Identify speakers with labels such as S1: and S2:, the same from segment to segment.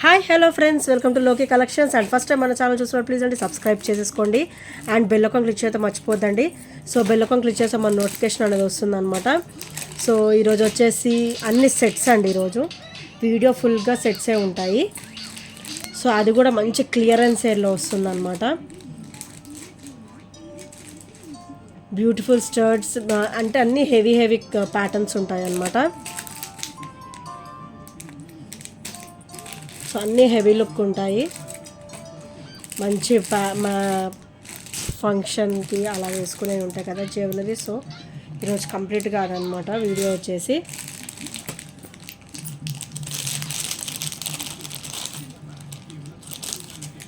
S1: Hi hello friends, welcome to లోకి collections. And first time మన channel చూస్తున్నారు please అండి సబ్స్క్రైబ్ చేసేసుకోండి అండ్ బెల్ ఐకాన్ క్లిక్ చేస్తే మర్చిపోద్దండి. సో బెల్ ఐకాన్ క్లిక్ చేస్తే మన నోటిఫికేషన్ అనేది వస్తుంది అనమాట. సో ఈరోజు వచ్చేసి అన్ని సెట్స్ అండి, ఈరోజు వీడియో ఫుల్గా సెట్సే ఉంటాయి. సో అది కూడా మంచి క్లియరెన్స్ సేల్లో వస్తుంది అనమాట. బ్యూటిఫుల్ స్టర్ట్స్ అంటే అన్ని హెవీ ప్యాటర్న్స్ ఉంటాయి అన్నమాట. సో అన్నీ హెవీ లుక్ ఉంటాయి, మంచి ఫంక్షన్కి అలా వేసుకునే ఉంటాయి కదా జ్యువెలరీ. సో ఈరోజు కంప్లీట్ కాదనమాట వీడియో వచ్చేసి.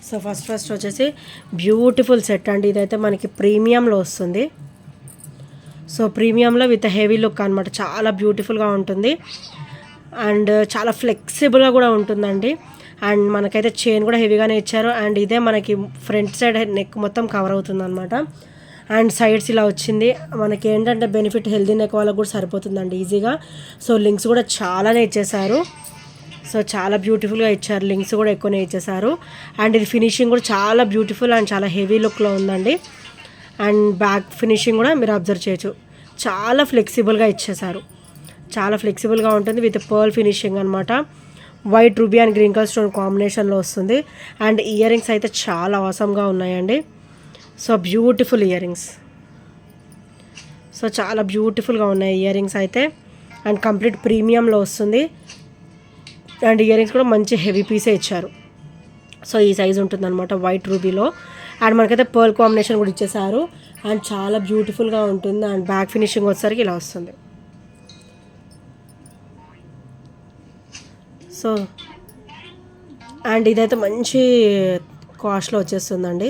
S1: సో ఫస్ట్ వచ్చేసి బ్యూటిఫుల్ సెట్ అండి. ఇదైతే మనకి ప్రీమియంలో వస్తుంది. సో ప్రీమియంలో విత్ హెవీ లుక్ అనమాట, చాలా బ్యూటిఫుల్గా ఉంటుంది అండ్ చాలా ఫ్లెక్సిబుల్గా కూడా ఉంటుందండి. అండ్ మనకైతే చైన్ కూడా హెవీగానే ఇచ్చారు. అండ్ ఇదే మనకి ఫ్రంట్ సైడ్ నెక్ మొత్తం కవర్ అవుతుంది అనమాట. అండ్ సైడ్స్ ఇలా వచ్చింది. మనకి ఏంటంటే బెనిఫిట్ హెల్దీ నెక్ వాళ్ళకు కూడా సరిపోతుందండి ఈజీగా. సో లింక్స్ కూడా చాలానే ఇచ్చేసారు. సో చాలా బ్యూటిఫుల్గా ఇచ్చారు, లింక్స్ కూడా ఎక్కువనే ఇచ్చేసారు. అండ్ ఇది ఫినిషింగ్ కూడా చాలా బ్యూటిఫుల్ అండ్ చాలా హెవీ లుక్లో ఉందండి. అండ్ బ్యాక్ ఫినిషింగ్ కూడా మీరు అబ్జర్వ్ చేయొచ్చు, చాలా ఫ్లెక్సిబుల్గా ఇచ్చేసారు. చాలా ఫ్లెక్సిబుల్గా ఉంటుంది విత్ పర్ల్ ఫినిషింగ్ అనమాట. White ruby and green colour stone కాంబినేషన్లో వస్తుంది. అండ్ ఇయర్ రింగ్స్ అయితే చాలా అవసరంగా ఉన్నాయండి. So beautiful ear rings, so చాలా బ్యూటిఫుల్గా ఉన్నాయి ఇయర్ రింగ్స్ అయితే. అండ్ కంప్లీట్ ప్రీమియంలో వస్తుంది. అండ్ ఇయర్ రింగ్స్ కూడా మంచి హెవీ పీసే ఇచ్చారు. సో ఈ సైజ్ ఉంటుందన్నమాట వైట్ రూబీలో. అండ్ మనకైతే పర్ల్ కాంబినేషన్ కూడా ఇచ్చేసారు. అండ్ చాలా బ్యూటిఫుల్గా ఉంటుంది. అండ్ బ్యాక్ ఫినిషింగ్ వచ్చేసరికి ఇలా వస్తుంది. సో అండ్ ఇదైతే మంచి కాస్ట్లో వచ్చేస్తుందండి.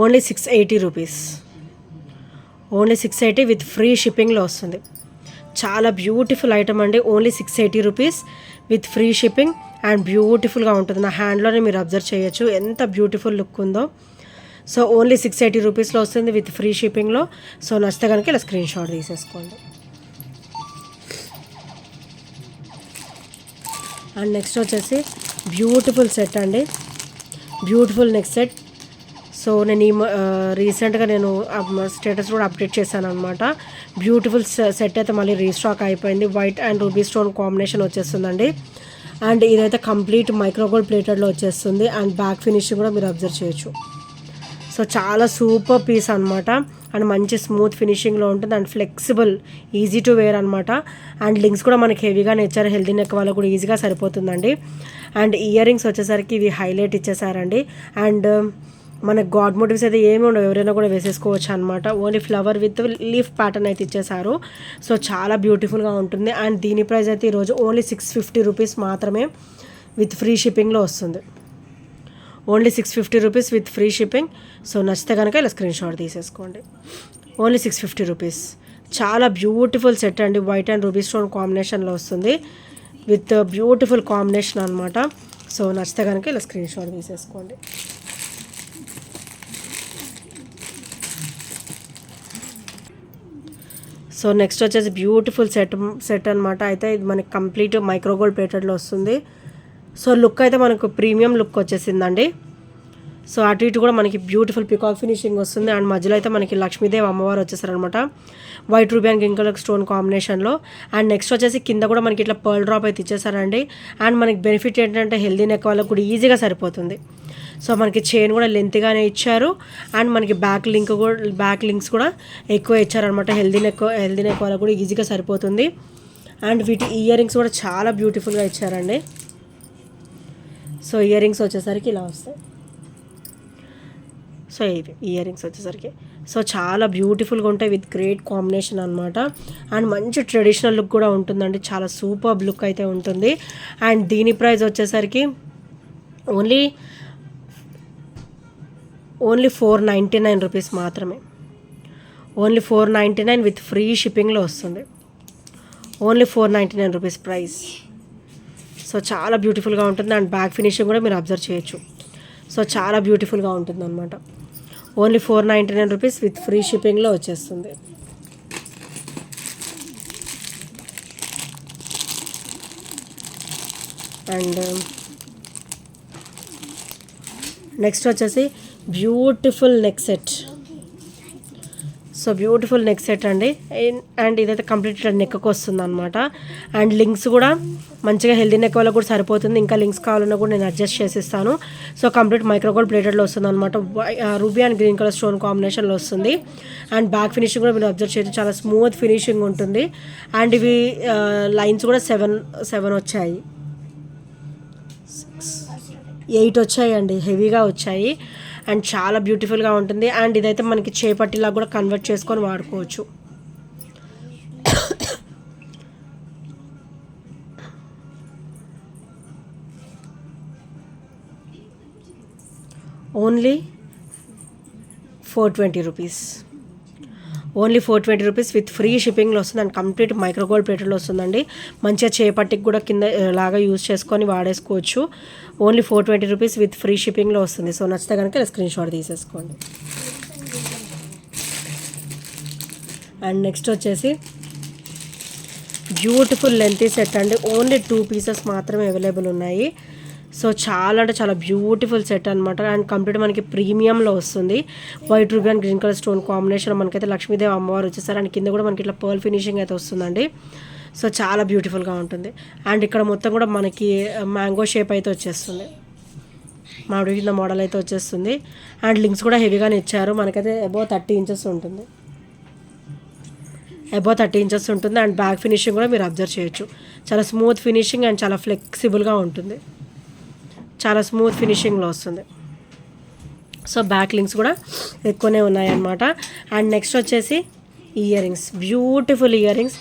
S1: Only 680 rupees, only 680 with free షిప్పింగ్లో వస్తుంది. చాలా బ్యూటిఫుల్ ఐటమ్ అండి. Only 680 rupees with free shipping and బ్యూటిఫుల్గా ఉంటుంది. నా హ్యాండ్లోనే మీరు అబ్జర్వ్ చేయొచ్చు ఎంత బ్యూటిఫుల్ లుక్ ఉందో. సో ఓన్లీ 680 రూపీస్లో వస్తుంది విత్ ఫ్రీ షిప్పింగ్లో. సో నచ్చితే కనుక ఇలా స్క్రీన్ షాట్ తీసేసుకోండి. అండ్ నెక్స్ట్ వచ్చేసి బ్యూటిఫుల్ సెట్ అండి, బ్యూటిఫుల్ నెక్ సెట్. సో నేను రీసెంట్గా నేను స్టేటస్ కూడా అప్డేట్ చేశాను అనమాట. బ్యూటిఫుల్ సెట్ అయితే మళ్ళీ రీస్టాక్ అయిపోయింది. White and ruby stone combination వచ్చేస్తుందండి. అండ్ ఇదైతే కంప్లీట్ మైక్రోగోల్డ్ ప్లేటెడ్లో వచ్చేస్తుంది. అండ్ బ్యాక్ ఫినిషింగ్ కూడా మీరు అబ్జర్వ్ చేయొచ్చు. సో చాలా సూపర్ పీస్ అనమాట. అండ్ మంచి స్మూత్ ఫినిషింగ్లో ఉంటుంది and flexible, easy to wear అనమాట. అండ్ లింక్స్ కూడా మనకి హెవీగానే ఇచ్చారు, హెల్దీ నెక్ వాళ్ళకు కూడా ఈజీగా సరిపోతుందండి. అండ్ ఇయర్ రింగ్స్ వచ్చేసరికి ఇవి హైలైట్ ఇచ్చేసారండి. అండ్ మనకు గాడ్ మోటివ్స్ అయితే ఏమి ఉండవు, ఎవరైనా కూడా వేసేసుకోవచ్చు అనమాట. Only flower with leaf pattern అయితే ఇచ్చేసారు. సో చాలా బ్యూటిఫుల్గా ఉంటుంది. అండ్ దీని ప్రైస్ అయితే ఈరోజు ఓన్లీ 650 రూపీస్ మాత్రమే విత్ ఫ్రీ షిప్పింగ్లో వస్తుంది. Only 650 rupees with free shipping. So నచ్చితే కనుక ఇలా స్క్రీన్ షాట్ తీసేసుకోండి. Only 650 rupees. చాలా బ్యూటిఫుల్ సెట్ అండి. వైట్ అండ్ రూబీ స్టోన్ కాంబినేషన్లో వస్తుంది విత్ బ్యూటిఫుల్ కాంబినేషన్ అనమాట. సో నచ్చితే కనుక ఇలా స్క్రీన్ షాట్ తీసేసుకోండి. సో నెక్స్ట్ వచ్చేసి బ్యూటిఫుల్ సెట్ అనమాట. అయితే ఇది మనకి కంప్లీట్ మైక్రోగోల్డ్ ప్లేటెడ్లో వస్తుంది. సో లుక్ అయితే మనకు ప్రీమియం లుక్ వచ్చేసిందండి. సో అటు ఇటు కూడా మనకి బ్యూటిఫుల్ పికాక్ ఫినిషింగ్ వస్తుంది. అండ్ మధ్యలో అయితే మనకి లక్ష్మీదేవి అమ్మవారు వచ్చేసారనమాట, white ruby and green colour stone కాంబినేషన్లో. అండ్ నెక్స్ట్ వచ్చేసి కింద కూడా మనకి ఇట్లా పర్ల్ డ్రాప్ అయితే ఇచ్చేసారండి. అండ్ మనకి బెనిఫిట్ ఏంటంటే హెల్దీ నెక్ వాళ్ళకు కూడా ఈజీగా సరిపోతుంది. సో మనకి చైన్ కూడా లెంత్గానే ఇచ్చారు. అండ్ మనకి బ్యాక్ లింక్స్ కూడా ఎక్కువ ఇచ్చారనమాట. హెల్దీ నెక్ వాళ్ళకు కూడా ఈజీగా సరిపోతుంది. అండ్ వీటి ఇయర్ రింగ్స్ కూడా చాలా బ్యూటిఫుల్గా ఇచ్చారండి. సో ఇయర్ రింగ్స్ వచ్చేసరికి ఇలా వస్తాయి. సో ఇవి ఇయర్ రింగ్స్ వచ్చేసరికి సో చాలా బ్యూటిఫుల్గా ఉంటాయి విత్ గ్రేట్ కాంబినేషన్ అనమాట. అండ్ మంచి ట్రెడిషనల్ లుక్ కూడా ఉంటుందండి, చాలా సూపర్ లుక్ అయితే ఉంటుంది. అండ్ దీని ప్రైస్ వచ్చేసరికి ఓన్లీ 499 రూపీస్ మాత్రమే. ఓన్లీ 499 విత్ ఫ్రీ షిప్పింగ్లో వస్తుంది. Only 499 rupees price. సో చాలా బ్యూటిఫుల్గా ఉంటుంది. అండ్ బ్యాక్ ఫినిషింగ్ కూడా మీరు అబ్జర్వ్ చేయొచ్చు. సో చాలా బ్యూటిఫుల్గా ఉంటుంది అనమాట. ఓన్లీ 499 రూపీస్ విత్ ఫ్రీ షిప్పింగ్లో వచ్చేస్తుంది. అండ్ నెక్స్ట్ వచ్చేసి beautiful neck set. So beautiful neck set అండి. అండ్ ఇదైతే కంప్లీట్ నెక్కి వస్తుంది అనమాట. అండ్ లింక్స్ కూడా మంచిగా హెల్దీ నెక్ వాళ్ళకి కూడా సరిపోతుంది. ఇంకా లింక్స్ కావాలన్నా కూడా నేను అడ్జస్ట్ చేసిస్తాను. సో కంప్లీట్ మైక్రోగోల్డ్ ప్లేటెడ్లో వస్తుంది అనమాట. Ruby and green colour stone కాంబినేషన్లో వస్తుంది. అండ్ బ్యాక్ ఫినిషింగ్ కూడా మీరు అబ్జర్వ్ చేయొచ్చు, చాలా స్మూత్ ఫినిషింగ్ ఉంటుంది. అండ్ ఇవి లైన్స్ కూడా 7 వచ్చాయి, 8 వచ్చాయండి, హెవీగా వచ్చాయి. అండ్ చాలా బ్యూటిఫుల్గా ఉంటుంది. అండ్ ఇదైతే మనకి చేపట్టిలా కూడా కన్వర్ట్ చేసుకొని వాడుకోవచ్చు. Only 420 rupees. Only 420 rupees with free షిప్పింగ్లో వస్తుంది. అండ్ కంప్లీట్ మైక్రోగోల్డ్ ప్లేటెడ్లో వస్తుందండి. మంచిగా చేపట్టికి కూడా కింద లాగా యూజ్ చేసుకొని వాడేసుకోవచ్చు. ఓన్లీ 420 రూపీస్ విత్ ఫ్రీ షిప్పింగ్లో వస్తుంది. సో నచ్చితే కనుక స్క్రీన్ షాట్ తీసేసుకోండి. అండ్ నెక్స్ట్ వచ్చేసి బ్యూటిఫుల్ లెంతీ సెట్ అండి. ఓన్లీ 2 పీసెస్ మాత్రమే అవైలబుల్ ఉన్నాయి. సో చాలా అంటే చాలా బ్యూటిఫుల్ సెట్ అనమాట. అండ్ కంప్లీట్ మనకి ప్రీమియంలో వస్తుంది. White ruby and green colour stone combination మనకైతే లక్ష్మీదేవి అమ్మవారు వచ్చేసారు. అండ్ కింద కూడా మనకి ఇట్లా పర్ల్ ఫినిషింగ్ అయితే వస్తుందండి. సో చాలా బ్యూటిఫుల్గా ఉంటుంది. అండ్ ఇక్కడ మొత్తం కూడా మనకి మ్యాంగో షేప్ అయితే వచ్చేస్తుంది, మామిడి కింద మోడల్ అయితే వచ్చేస్తుంది. అండ్ లింక్స్ కూడా హెవీగానే ఇచ్చారు. మనకైతే అబౌవ్ 30 ఇంచెస్ ఉంటుంది, అబౌవ్ 30 ఇంచెస్ ఉంటుంది. అండ్ బ్యాక్ ఫినిషింగ్ కూడా మీరు అబ్జర్వ్ చేయొచ్చు, చాలా స్మూత్ ఫినిషింగ్ అండ్ చాలా ఫ్లెక్సిబుల్గా ఉంటుంది, చాలా స్మూత్ ఫినిషింగ్లో వస్తుంది. సో బ్యాక్ లింక్స్ కూడా ఎక్కువనే ఉన్నాయన్నమాట. అండ్ నెక్స్ట్ వచ్చేసి ear rings, beautiful ear rings,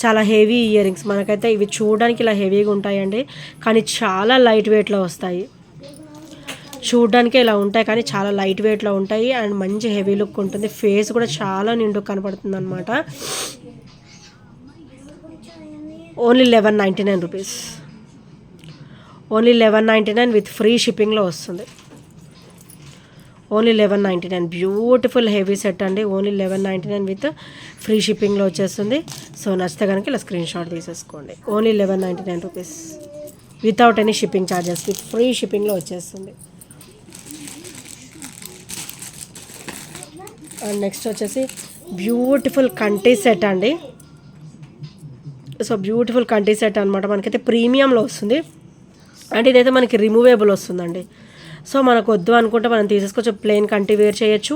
S1: చాలా హెవీ ఇయర్ రింగ్స్. మనకైతే ఇవి చూడడానికి ఇలా హెవీగా ఉంటాయండి, కానీ చాలా లైట్ వెయిట్లో వస్తాయి. చూడడానికే ఇలా ఉంటాయి కానీ చాలా లైట్ వెయిట్లో ఉంటాయి. అండ్ మంచి హెవీ లుక్ ఉంటుంది. ఫేస్ కూడా చాలా నిండు కనపడుతుంది అనమాట. Only 1199 rupees. Only 1199 with free షిప్పింగ్లో వస్తుంది. ఓన్లీ 1199. బ్యూటిఫుల్ హెవీ సెట్ అండి. ఓన్లీ 1199 విత్ ఫ్రీ షిప్పింగ్లో వచ్చేస్తుంది. సో నచ్చితే కనుక ఇలా స్క్రీన్ షాట్ తీసేసుకోండి. Only 1199 rupees without any shipping charges, with free షిప్పింగ్లో వచ్చేస్తుంది. అండ్ నెక్స్ట్ వచ్చేసి బ్యూటిఫుల్ కంటి సెట్ అండి. సో బ్యూటిఫుల్ కంటి సెట్ అనమాట. మనకైతే ప్రీమియంలో వస్తుంది. అంటే ఇదైతే మనకి రిమూవేబుల్ వస్తుందండి. సో మనకు వద్దు అనుకుంటే మనం తీసేసుకోవచ్చు, ప్లెయిన్ కంటి వేర్ చేయొచ్చు.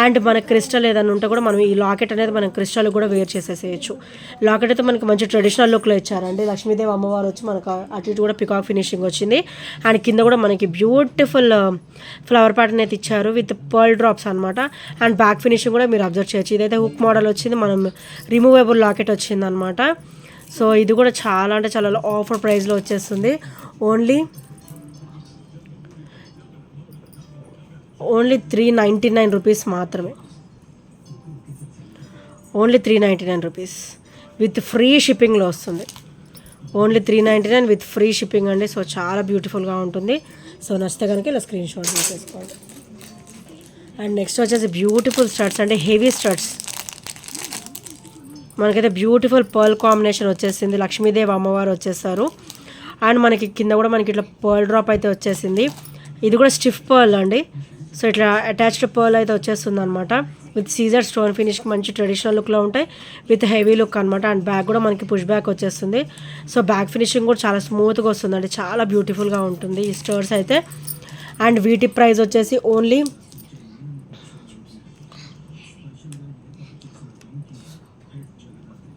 S1: అండ్ మనకి క్రిస్టల్ ఏదైనా ఉంటే కూడా మనం ఈ లాకెట్ అనేది మనం క్రిస్టల్ కూడా వేర్ చేసేసేయచ్చు. లాకెట్ అయితే మనకి మంచి ట్రెడిషనల్ లుక్లో ఇచ్చారండి. లక్ష్మీదేవి అమ్మవారు వచ్చి మనకు అటు ఇటు కూడా పికాక్ ఫినిషింగ్ వచ్చింది. అండ్ కింద కూడా మనకి బ్యూటిఫుల్ ఫ్లవర్ ప్యాటర్న్ అయితే ఇచ్చారు విత్ పర్ల్ డ్రాప్స్ అనమాట. అండ్ బ్యాక్ ఫినిషింగ్ కూడా మీరు అబ్జర్వ్ చేయొచ్చు. ఇదైతే హుక్ మోడల్ వచ్చింది, మనం రిమూవేబుల్ లాకెట్ వచ్చింది అనమాట. సో ఇది కూడా చాలా అంటే చాలా ఆఫర్ ప్రైస్లో వచ్చేస్తుంది. ఓన్లీ 399 రూపీస్ మాత్రమే. ఓన్లీ 399 రూపీస్ విత్ ఫ్రీ షిప్పింగ్లో వస్తుంది. ఓన్లీ 399 విత్ ఫ్రీ షిప్పింగ్ అండి. సో చాలా బ్యూటిఫుల్గా ఉంటుంది. సో నచ్చితే కనుక ఇలా స్క్రీన్ షాట్ తీసేసుకోండి. అండ్ నెక్స్ట్ వచ్చేసి బ్యూటిఫుల్ స్టడ్స్ అంటే హెవీ స్టడ్స్. మనకైతే బ్యూటిఫుల్ పర్ల్ కాంబినేషన్ వచ్చేసింది. లక్ష్మీదేవి అమ్మవారు వచ్చేసారు. అండ్ మనకి కింద కూడా మనకి ఇట్లా పర్ల్ డ్రాప్ అయితే వచ్చేసింది. ఇది కూడా స్టిఫ్ పర్ల్ అండి. సో ఇట్లా అటాచ్డ్ పర్ల్ అయితే వచ్చేస్తుంది అనమాట. విత్ సీజర్ స్టోన్ ఫినిష్, మంచి ట్రెడిషనల్ లుక్లో ఉంటాయి విత్ హెవీ లుక్ అనమాట. అండ్ బ్యాక్ కూడా మనకి పుష్ బ్యాక్ వచ్చేస్తుంది. సో బ్యాక్ ఫినిషింగ్ కూడా చాలా స్మూత్గా వస్తుందండి, చాలా బ్యూటిఫుల్గా ఉంటుంది ఈ స్టోర్స్ అయితే. అండ్ వీటి ప్రైస్ వచ్చేసి ఓన్లీ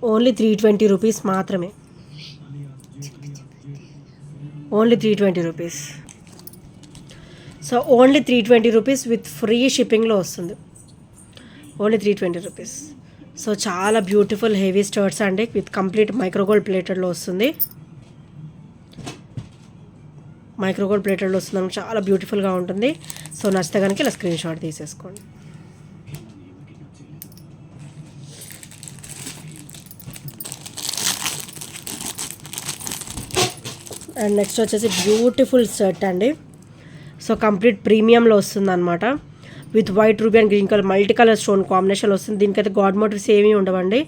S1: 320 రూపీస్ మాత్రమే. Only 320 rupees. So only 320 rupees with free షిప్పింగ్లో వస్తుంది. Only 320 rupees. సో చాలా బ్యూటిఫుల్ హెవీ స్టర్ట్స్ అండి విత్ కంప్లీట్ మైక్రోగోల్డ్ ప్లేటెడ్లో వస్తుంది. మైక్రోగోల్డ్ ప్లేటెడ్లో వస్తుంది, చాలా బ్యూటిఫుల్గా ఉంటుంది. సో నచ్చితే కనుక ఇలా స్క్రీన్ షాట్ తీసేసుకోండి. అండ్ నెక్స్ట్ వచ్చేసి బ్యూటిఫుల్ షర్ట్ అండి. సో కంప్లీట్ ప్రీమియంలో వస్తుంది అనమాట. With white ruby and green colour multi colour stone కాంబినేషన్లో వస్తుంది. దీనికైతే గాడ్ మోటివ్స్ ఏమీ ఉండవండి.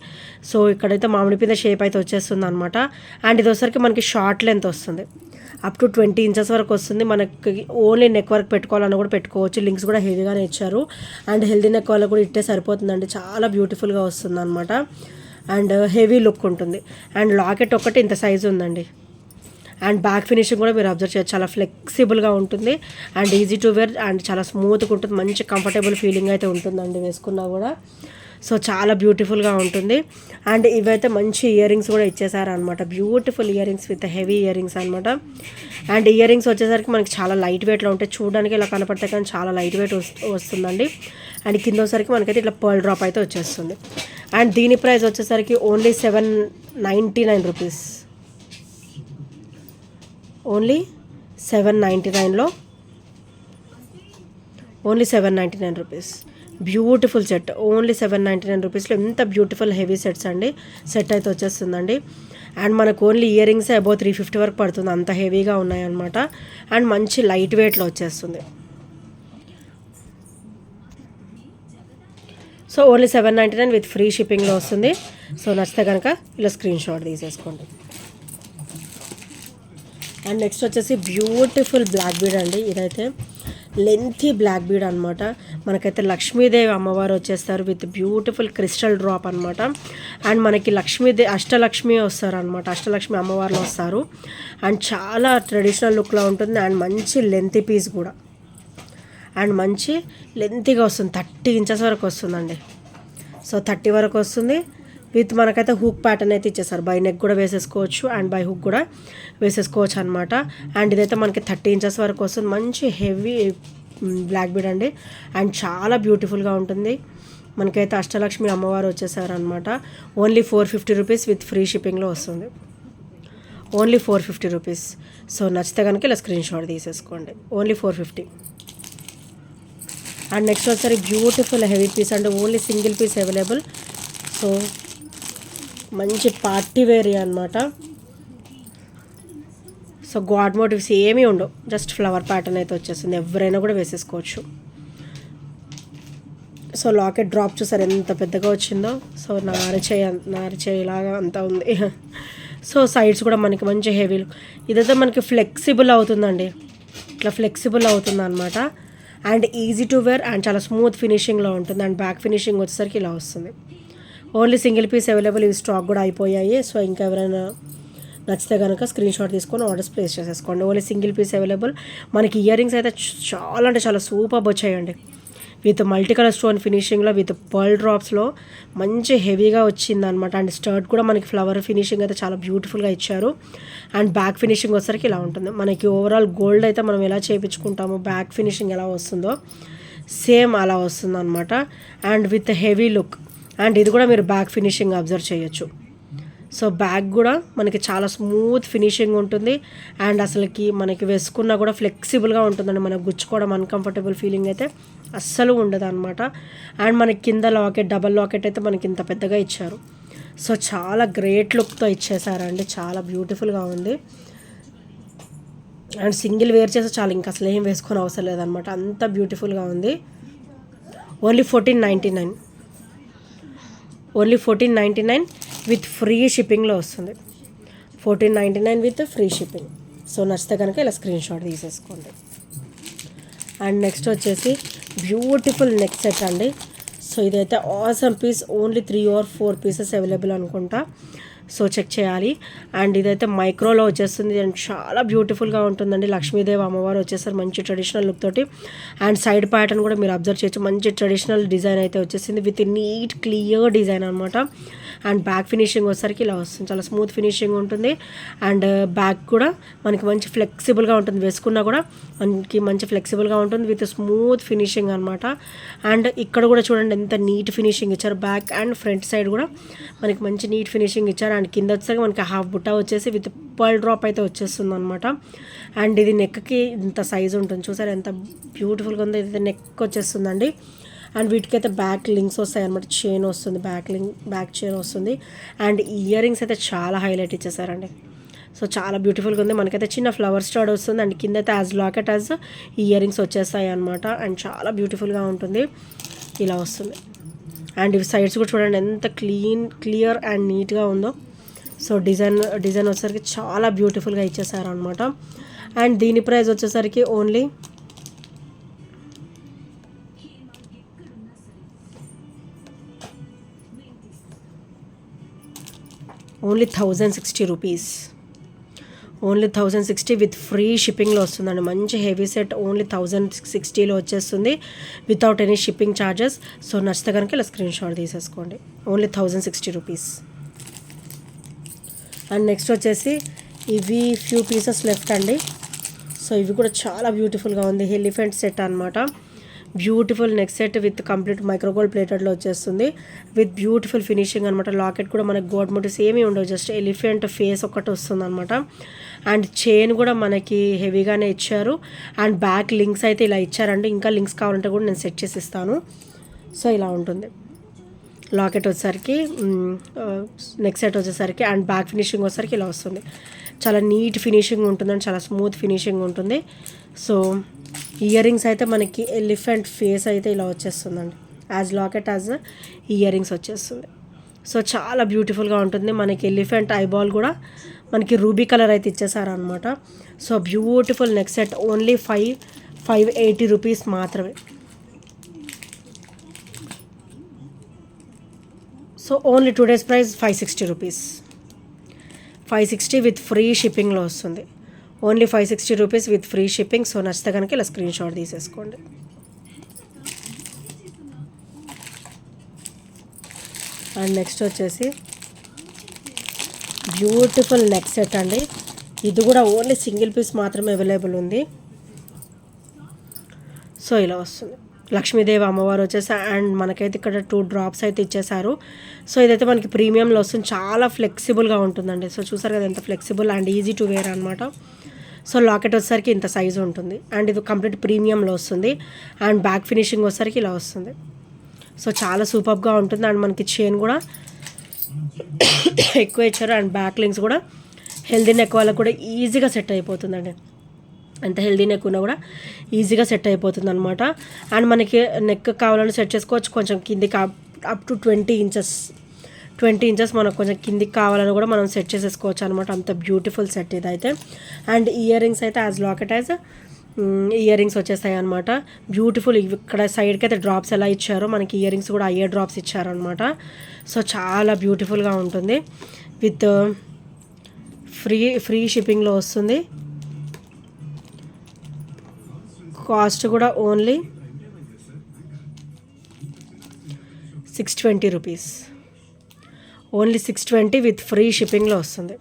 S1: సో ఇక్కడైతే మామిడి పింద షేప్ అయితే వచ్చేస్తుంది అనమాట. అండ్ ఇది వచ్చరికి మనకి షార్ట్ లెంత్ వస్తుంది. అప్ టు 20 ఇంచెస్ వరకు వస్తుంది. మనకి ఓన్లీ నెక్ వర్క్ పెట్టుకోవాలన్నా కూడా పెట్టుకోవచ్చు. లింక్స్ కూడా హెవీగానే ఇచ్చారు. అండ్ హెల్దీ నెక్ వాళ్ళకు కూడా ఇట్టే సరిపోతుందండి. చాలా బ్యూటిఫుల్గా వస్తుంది అనమాట. అండ్ హెవీ లుక్ ఉంటుంది. అండ్ లాకెట్ ఒక్కటి ఇంత సైజు ఉందండి. అండ్ బ్యాక్ ఫినిషింగ్ కూడా మీరు అబ్జర్వ్ చేయొచ్చు. చాలా ఫ్లెక్సిబుల్గా ఉంటుంది and easy to wear and చాలా స్మూత్గా ఉంటుంది. మంచి కంఫర్టబుల్ ఫీలింగ్ అయితే ఉంటుందండి వేసుకున్నా కూడా. సో చాలా బ్యూటిఫుల్గా ఉంటుంది. అండ్ ఇవైతే మంచి ఇయర్ రింగ్స్ కూడా ఇచ్చేసారనమాట. Beautiful earrings with heavy earrings అనమాట. అండ్ ఇయర్ రింగ్స్ వచ్చేసరికి మనకి చాలా లైట్ వెయిట్లో ఉంటాయి. చూడడానికి ఇలా కనపడతాయి కానీ చాలా లైట్ వెయిట్ వస్తుందండి. అండ్ కింద వచ్చేసరికి మనకైతే ఇట్లా పర్ల్ డ్రాప్ అయితే వచ్చేస్తుంది. అండ్ దీని ప్రైస్ వచ్చేసరికి ఓన్లీ 799 రూపీస్. ఓన్లీ 799లో only 799 rupees. Beautiful set only 799 రూపీస్లో ఎంత బ్యూటిఫుల్ హెవీ సెట్స్ అండి. సెట్ అయితే వచ్చేస్తుందండి. అండ్ మనకు ఓన్లీ ఇయర్ రింగ్స్ అబౌవ్ 350 వరకు పడుతుంది. అంత హెవీగా ఉన్నాయన్నమాట. అండ్ మంచి లైట్ వెయిట్లో వచ్చేస్తుంది. సో ఓన్లీ 799 విత్ ఫ్రీ షిప్పింగ్లో వస్తుంది. సో నచ్చితే కనుక ఇలా స్క్రీన్ షాట్ తీసేసుకోండి. అండ్ నెక్స్ట్ వచ్చేసి బ్యూటిఫుల్ బ్లాక్ బీడ్ అండి. ఇదైతే లెంతీ బ్లాక్ బీడ్ అనమాట. మనకైతే లక్ష్మీదేవి అమ్మవారు వచ్చేస్తారు విత్ బ్యూటిఫుల్ క్రిస్టల్ డ్రాప్ అనమాట. అండ్ మనకి అష్టలక్ష్మి వస్తారు అనమాట. అష్టలక్ష్మి అమ్మవార్లు వస్తారు. అండ్ చాలా ట్రెడిషనల్ లుక్లో ఉంటుంది. అండ్ మంచి లెంతీ పీస్ కూడా. అండ్ మంచి లెంతీగా వస్తుంది. 30 ఇంచెస్ వరకు వస్తుందండి. సో 30 వరకు వస్తుంది. విత్ మనకైతే హుక్ ప్యాటర్న్ అయితే ఇచ్చేసారు. బై నెక్ కూడా వేసేసుకోవచ్చు అండ్ బై హుక్ కూడా వేసేసుకోవచ్చు అనమాట. అండ్ ఇదైతే మనకి 30 ఇంచెస్ వరకు వస్తుంది. మంచి హెవీ బ్లాక్ బీడ్ అండి. అండ్ చాలా బ్యూటిఫుల్గా ఉంటుంది. మనకైతే అష్టలక్ష్మి అమ్మవారు వచ్చేసారనమాట. ఓన్లీ 450 రూపీస్ విత్ ఫ్రీ షిప్పింగ్లో వస్తుంది. Only 450 rupees. సో నచ్చితే కనుక ఇలా స్క్రీన్ షాట్ తీసేసుకోండి. ఓన్లీ 450. అండ్ నెక్స్ట్ వచ్చేసరికి బ్యూటిఫుల్ హెవీ పీస్ అంటే only single piece available. So మంచి పార్టీ వేర్ అనమాట. సో గాడ్ మోటివ్స్ ఏమీ ఉండవు. జస్ట్ ఫ్లవర్ ప్యాటర్న్ అయితే వచ్చేస్తుంది. ఎవరైనా కూడా వేసేసుకోవచ్చు. సో లాకెట్ డ్రాప్ చూసారు ఎంత పెద్దగా వచ్చిందో. సో నారిచేయలాగా అంతా ఉంది. సో సైడ్స్ కూడా మనకి మంచి హెవీ. ఇదైతే మనకి ఫ్లెక్సిబుల్ అవుతుందండి. ఇట్లా ఫ్లెక్సిబుల్ అవుతుంది అనమాట. And easy to wear and చాలా స్మూత్ ఫినిషింగ్లో ఉంటుంది. అండ్ బ్యాక్ ఫినిషింగ్ వచ్చేసరికి ఇలా వస్తుంది. Only single piece available. ఇవి స్టాక్ కూడా అయిపోయాయి. సో ఇంకా ఎవరైనా నచ్చితే కనుక స్క్రీన్ షాట్ తీసుకొని ఆర్డర్స్ ప్లేస్ చేసేసుకోండి. Only single piece available. మనకి ఇయర్ రింగ్స్ అయితే చాలా అంటే చాలా సూపర్బ్ వచ్చాయండి. విత్ మల్టీ కలర్ స్టోన్ ఫినిషింగ్లో విత్ పర్ల్ డ్రాప్స్లో మంచి హెవీగా వచ్చిందనమాట. అండ్ స్టర్ట్ కూడా మనకి ఫ్లవర్ ఫినిషింగ్ అయితే చాలా బ్యూటిఫుల్గా ఇచ్చారు. అండ్ బ్యాక్ ఫినిషింగ్ వచ్చేసరికి ఇలా ఉంటుంది. మనకి ఓవరాల్ గోల్డ్ అయితే మనం ఎలా చేయించుకుంటామో బ్యాక్ ఫినిషింగ్ ఎలా వస్తుందో సేమ్ అలా వస్తుంది అనమాట. And with heavy look. And ఇది కూడా మీరు బ్యాక్ ఫినిషింగ్ అబ్జర్వ్ చేయొచ్చు. సో బ్యాక్ కూడా మనకి చాలా స్మూత్ ఫినిషింగ్ ఉంటుంది. అండ్ అసలుకి మనకి వేసుకున్నా కూడా ఫ్లెక్సిబుల్గా ఉంటుందండి. మనకు గుచ్చుకోవడం అన్కంఫర్టబుల్ ఫీలింగ్ అయితే అస్సలు ఉండదు అనమాట. అండ్ మనకి కింద లాకెట్ డబల్ లాకెట్ అయితే మనకి ఇంత పెద్దగా ఇచ్చారు. సో చాలా గ్రేట్ లుక్తో ఇచ్చేసారండి. చాలా బ్యూటిఫుల్గా ఉంది. అండ్ సింగిల్ వేర్ చేస్తే చాలా ఇంకా అసలు ఏం వేసుకొని అవసరం లేదనమాట. అంత బ్యూటిఫుల్గా ఉంది. ఓన్లీ 1499. ఓన్లీ 1499 విత్ ఫ్రీ షిప్పింగ్లో వస్తుంది. 1499 విత్ ఫ్రీ షిప్పింగ్. సో నచ్చితే కనుక ఇలా స్క్రీన్ షాట్ తీసేసుకోండి. అండ్ నెక్స్ట్ వచ్చేసి బ్యూటిఫుల్ నెక్ సెట్ అండి. సో ఇదైతే awesome piece. Only 3 or 4 pieces available అనుకుంటా. సో చెక్ చేయాలి. అండ్ ఇదైతే మైక్రోలో వచ్చేస్తుంది. అండ్ చాలా బ్యూటిఫుల్గా ఉంటుందండి. లక్ష్మీదేవి అమ్మవారు వచ్చేసారు మంచి ట్రెడిషనల్ లుక్ తోటి. అండ్ సైడ్ ప్యాటర్న్ కూడా మీరు అబ్జర్వ్ చేయొచ్చు. మంచి ట్రెడిషనల్ డిజైన్ అయితే వచ్చేసింది విత్ నీట్ క్లియర్ డిజైన్ అనమాట. అండ్ బ్యాక్ ఫినిషింగ్ వచ్చేసరికి ఇలా వస్తుంది. చాలా స్మూత్ ఫినిషింగ్ ఉంటుంది. అండ్ బ్యాక్ కూడా మనకి మంచి ఫ్లెక్సిబుల్గా ఉంటుంది. వేసుకున్నా కూడా మనకి మంచి ఫ్లెక్సిబుల్గా ఉంటుంది విత్ స్మూత్ ఫినిషింగ్ అనమాట. అండ్ ఇక్కడ కూడా చూడండి ఎంత నీట్ ఫినిషింగ్ ఇచ్చారు. బ్యాక్ అండ్ ఫ్రంట్ సైడ్ కూడా మనకి మంచి నీట్ ఫినిషింగ్ ఇచ్చారు. అండ్ కింద వచ్చేసరికి మనకి హాఫ్ బుట్ట వచ్చేసి విత్ పర్ల్ డ్రాప్ అయితే వచ్చేస్తుంది అనమాట. అండ్ ఇది నెక్కి ఇంత సైజ్ ఉంటుంది. చూసారు ఎంత బ్యూటిఫుల్గా ఉందో. ఇది నెక్ వచ్చేస్తుందండి. అండ్ వీటికైతే బ్యాక్ లింక్స్ వస్తాయి అనమాట. చైన్ వస్తుంది. బ్యాక్ చైన్ వస్తుంది. అండ్ ఇయర్ రింగ్స్ అయితే చాలా హైలైట్ ఇచ్చేసారండి. సో చాలా బ్యూటిఫుల్గా ఉంది. మనకైతే చిన్న ఫ్లవర్ స్టార్ట్ వస్తుంది. అండ్ కింద అయితే as locket as ear rings వచ్చేస్తాయి అనమాట. అండ్ చాలా బ్యూటిఫుల్గా ఉంటుంది. ఇలా వస్తుంది. అండ్ ఇవి సైడ్స్ కూడా చూడండి ఎంత క్లియర్ అండ్ నీట్గా ఉందో. సో డిజైన్ వచ్చేసరికి చాలా బ్యూటిఫుల్గా ఇచ్చేసారు అనమాట. అండ్ దీని ప్రైస్ వచ్చేసరికి only only 1060 rupees. Only 1060 with free షిప్పింగ్లో వస్తుందండి. మంచి హెవీ సెట్ ఓన్లీ 1060లో వచ్చేస్తుంది without any shipping charges. So నచ్చితే కనుక ఇలా స్క్రీన్ షాట్ తీసేసుకోండి. Only 1060 rupees. అండ్ నెక్స్ట్ వచ్చేసి ఇవి ఫ్యూ పీసెస్ లెఫ్ట్ అండి. సో ఇవి కూడా చాలా బ్యూటిఫుల్గా ఉంది. ఎలిఫెంట్ సెట్ అనమాట. Beautiful neck set with complete micro gold ప్లేటెడ్లో వచ్చేస్తుంది విత్ బ్యూటిఫుల్ ఫినిషింగ్ అనమాట. లాకెట్ కూడా మనకి గోల్డ్ మోటివ్స్ ఏమీ ఉండవు, జస్ట్ ఎలిఫెంట్ ఫేస్ ఒకటి వస్తుంది అనమాట. అండ్ చైన్ కూడా మనకి హెవీగానే ఇచ్చారు. అండ్ బ్యాక్ లింక్స్ అయితే ఇలా ఇచ్చారండి. ఇంకా లింక్స్ కావాలంటే కూడా నేను సెట్ చేసి ఇస్తాను. సో ఇలా ఉంటుంది లాకెట్ వచ్చేసరికి, నెక్ సెట్ వచ్చేసరికి. అండ్ బ్యాక్ ఫినిషింగ్ వచ్చేసరికి ఇలా వస్తుంది. చాలా నీట్ ఫినిషింగ్ ఉంటుందండి, చాలా స్మూత్ ఫినిషింగ్ ఉంటుంది. సో ఇయర్ రింగ్స్ అయితే మనకి ఎలిఫెంట్ ఫేస్ అయితే ఇలా వచ్చేస్తుందండి. As locket as ear rings వచ్చేస్తుంది. సో చాలా బ్యూటిఫుల్గా ఉంటుంది. మనకి ఎలిఫెంట్ ఐబాల్ కూడా మనకి రూబీ కలర్ అయితే ఇచ్చేసారనమాట. So beautiful neck set only 580 rupees మాత్రమే. So only today's price 560 rupees. 560 with free షిప్పింగ్లో వస్తుంది. Only 560 rupees with free shipping. So నచ్చితే కనుక ఇలా స్క్రీన్ షాట్ తీసేసుకోండి. అండ్ నెక్స్ట్ వచ్చేసి బ్యూటిఫుల్ నెక్ సెట్ అండి. ఇది కూడా ఓన్లీ సింగిల్ పీస్ మాత్రమే అవైలబుల్ ఉంది. సో ఇలా వస్తుంది. లక్ష్మీదేవి అమ్మవారు వచ్చేసి అండ్ మనకైతే ఇక్కడ 2 డ్రాప్స్ అయితే ఇచ్చేసారు. సో ఇదైతే మనకి ప్రీమియంలో వస్తుంది. చాలా ఫ్లెక్సిబుల్గా ఉంటుందండి. సో చూసారు కదా ఎంత flexible and easy to wear అనమాట. సో లాకెట్ వచ్చేసరికి ఇంత సైజు ఉంటుంది. అండ్ ఇది కంప్లీట్ ప్రీమియంలో వస్తుంది. అండ్ బ్యాక్ ఫినిషింగ్ వచ్చేసరికి ఇలా వస్తుంది. సో చాలా సూపర్గా ఉంటుంది. అండ్ మనకి చైన్ కూడా ఎక్కువ ఇచ్చారు. అండ్ బ్యాక్ లింక్స్ కూడా హెల్దీ నెక్ వాళ్ళకు కూడా ఈజీగా సెట్ అయిపోతుందండి. ఎంత హెల్దీ నెక్ ఉన్నా కూడా ఈజీగా సెట్ అయిపోతుంది అనమాట. అండ్ మనకి నెక్ కావాలని సెట్ చేసుకోవచ్చు. కొంచెం కిందికి అప్ టు 20 ఇంచెస్ మనకు కొంచెం కిందికి కావాలని కూడా మనం సెట్ చేసేసుకోవచ్చు అనమాట. అంత బ్యూటిఫుల్ సెట్ ఇదైతే. అండ్ ఇయర్ రింగ్స్ అయితే as locket as ear rings వచ్చేస్తాయి అనమాట. బ్యూటిఫుల్. ఇక్కడ సైడ్కి అయితే డ్రాప్స్ ఎలా ఇచ్చారో మనకి ఇయర్ రింగ్స్ కూడా ఇయర్ డ్రాప్స్ ఇచ్చారనమాట. సో చాలా బ్యూటిఫుల్గా ఉంటుంది. విత్ ఫ్రీ షిప్పింగ్లో వస్తుంది. కాస్ట్ కూడా only 620 rupees. Only 620 with free షిప్పింగ్లో వస్తుంది.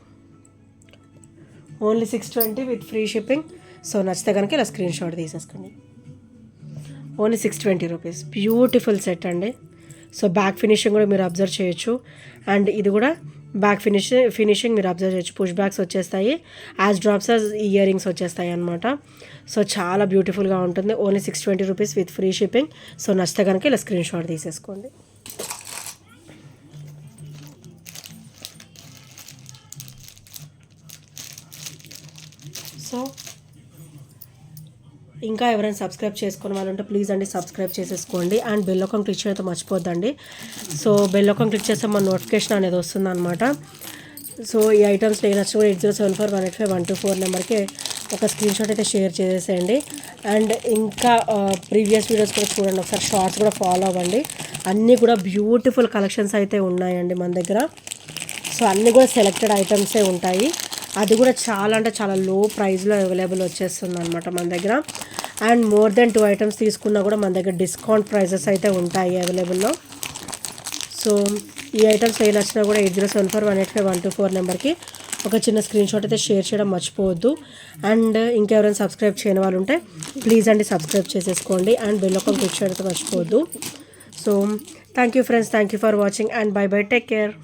S1: Only 620 with free shipping. So నచ్చితే కనుక ఇలా స్క్రీన్ షాట్ తీసేసుకోండి. Only 620 rupees. బ్యూటిఫుల్ సెట్ అండి. సో బ్యాక్ ఫినిషింగ్ కూడా మీరు అబ్జర్వ్ చేయొచ్చు. అండ్ ఇది కూడా బ్యాక్ ఫినిషింగ్ మీరు అబ్జర్వ్ చేయొచ్చు. పుష్ బ్యాక్స్ వచ్చేస్తాయి. As drops as ear rings వచ్చేస్తాయి అనమాట. సో చాలా బ్యూటిఫుల్గా ఉంటుంది. Only 620 rupees with free shipping. So నచ్చితే కనుక ఇలా స్క్రీన్ షాట్ తీసేసుకోండి. సో ఇంకా ఎవరైనా సబ్స్క్రైబ్ చేసుకునే వాళ్ళు ఉంటే ప్లీజ్ అండి సబ్స్క్రైబ్ చేసేసుకోండి. అండ్ బెల్ ఐకాన్ క్లిక్ చేయడం మర్చిపోద్దండి. సో బెల్ ఐకాన్ క్లిక్ చేస్తే మన నోటిఫికేషన్ అనేది వస్తుంది అనమాట. సో ఈ ఐటమ్స్ లేనచ్చు కూడా 8074185124 నెంబర్కి ఒక స్క్రీన్ షాట్ అయితే షేర్ చేసేయండి. అండ్ ఇంకా ప్రీవియస్ వీడియోస్ కూడా చూడండి, ఒకసారి షార్ట్స్ కూడా ఫాలో అవ్వండి. అన్నీ కూడా బ్యూటిఫుల్ కలెక్షన్స్ అయితే ఉన్నాయండి మన దగ్గర. సో అన్నీ కూడా సెలెక్టెడ్ ఐటమ్సే ఉంటాయి. అది కూడా చాలా అంటే చాలా లో ప్రైస్లో అవైలబుల్ వచ్చేస్తుంది అనమాట మన దగ్గర. అండ్ మోర్ దెన్ 2 ఐటమ్స్ తీసుకున్నా కూడా మన దగ్గర డిస్కౌంట్ ప్రైజెస్ అయితే ఉంటాయి అవైలబుల్లో. సో ఈ ఐటమ్స్ ఏ నచ్చినా కూడా 8074185124 నెంబర్కి ఒక చిన్న స్క్రీన్ షాట్ అయితే షేర్ చేయడం మర్చిపోవద్దు. అండ్ ఇంకెవరైనా సబ్స్క్రైబ్ చేయని వాళ్ళు ఉంటే ప్లీజ్ అండి సబ్స్క్రైబ్ చేసేసుకోండి. అండ్ బెల్ ఐకాన్ క్లిక్ చేయడం మర్చిపోవద్దు. So thank you friends, thank you for watching and by by, take care.